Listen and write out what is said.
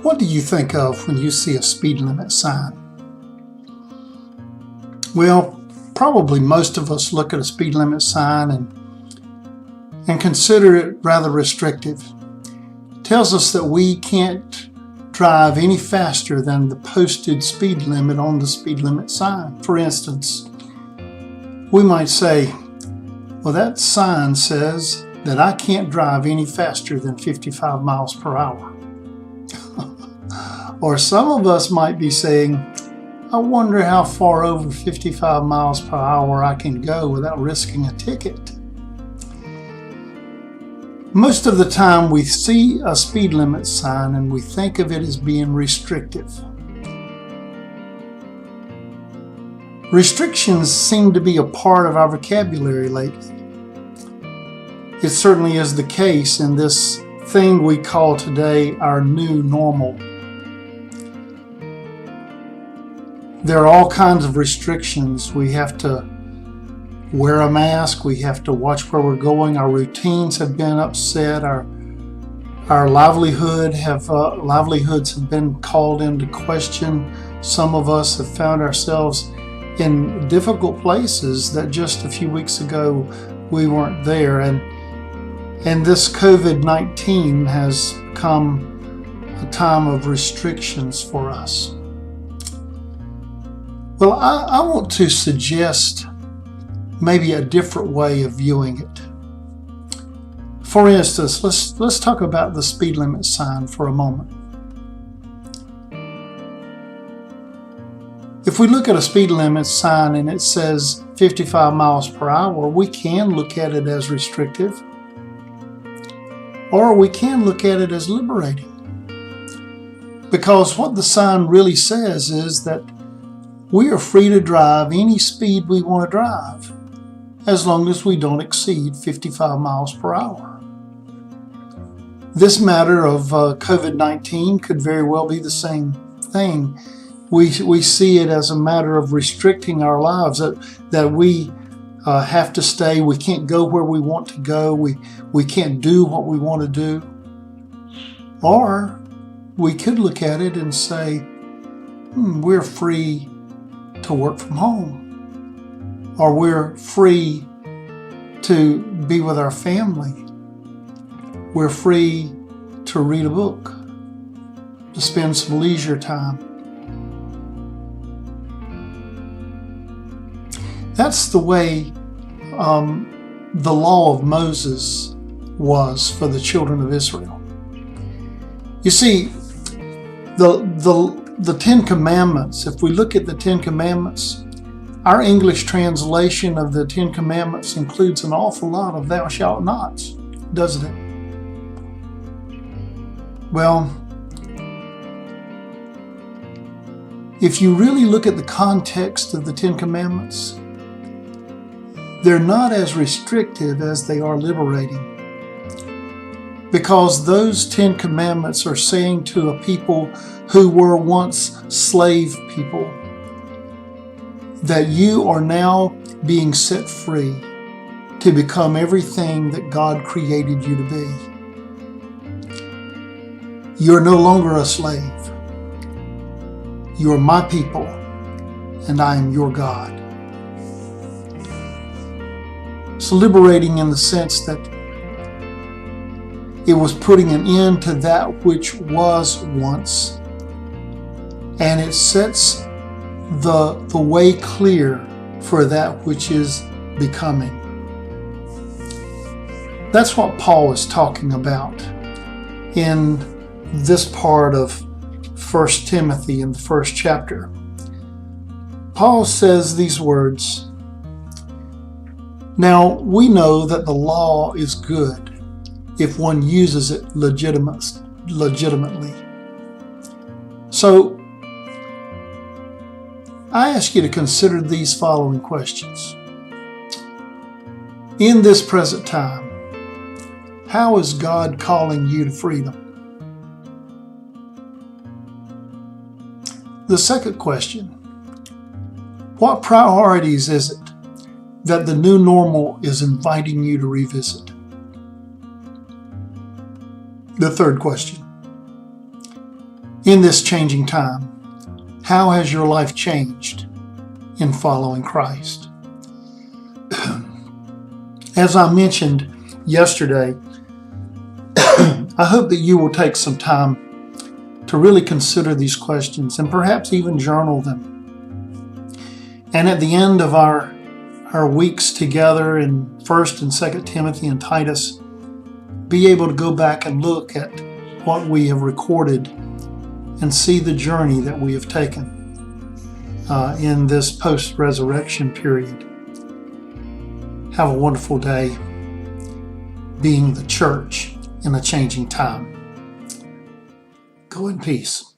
What do you think of when you see a speed limit sign? Well, probably most of us look at a speed limit sign and consider it rather restrictive. It tells us that we can't drive any faster than the posted speed limit on the speed limit sign. For instance, we might say, well, that sign says that I can't drive any faster than 55 miles per hour. Or some of us might be saying, I wonder how far over 55 miles per hour I can go without risking a ticket. Most of the time we see a speed limit sign and we think of it as being restrictive. Restrictions seem to be a part of our vocabulary lately. It certainly is the case in this thing we call today our new normal. There are all kinds of restrictions. We have to wear a mask. We have to watch where we're going. Our routines have been upset. Our livelihoods have been called into question. Some of us have found ourselves in difficult places that just a few weeks ago we weren't there. And this COVID-19 has become a time of restrictions for us. Well, I want to suggest maybe a different way of viewing it. For instance, let's talk about the speed limit sign for a moment. If we look at a speed limit sign and it says 55 miles per hour, we can look at it as restrictive, or we can look at it as liberating. Because what the sign really says is that we are free to drive any speed we want to drive, as long as we don't exceed 55 miles per hour. This matter of COVID-19 could very well be the same thing. We see it as a matter of restricting our lives, that we have to stay. We can't go where we want to go. We can't do what we want to do. Or we could look at it and say, we're free to work from home, or we're free to be with our family. We're free to read a book, to spend some leisure time. That's the way the law of Moses was for the children of Israel. You see, the Ten Commandments, if we look at the Ten Commandments, our English translation of the Ten Commandments includes an awful lot of thou shalt nots, doesn't it? Well, if you really look at the context of the Ten Commandments, they're not as restrictive as they are liberating. Because those 10 commandments are saying to a people who were once slave people that you are now being set free to become everything that God created you to be. You're no longer a slave. You are my people, and I am your God. It's liberating in the sense that it was putting an end to that which was once, and it sets the way clear for that which is becoming. That's what Paul is talking about in this part of 1 Timothy in the first chapter. Paul says these words, "Now we know that the law is good if one uses it legitimately." So I ask you to consider these following questions. In this present time, how is God calling you to freedom? The second question, what priorities is it that the new normal is inviting you to revisit? The third question, In this changing time, how has your life changed in following Christ? As I mentioned yesterday, I hope that you will take some time to really consider these questions and perhaps even journal them. And at the end of our weeks together in 1st and 2nd Timothy and Titus, be able to go back and look at what we have recorded and see the journey that we have taken in this post-resurrection period. Have a wonderful day being the church in a changing time. Go in peace.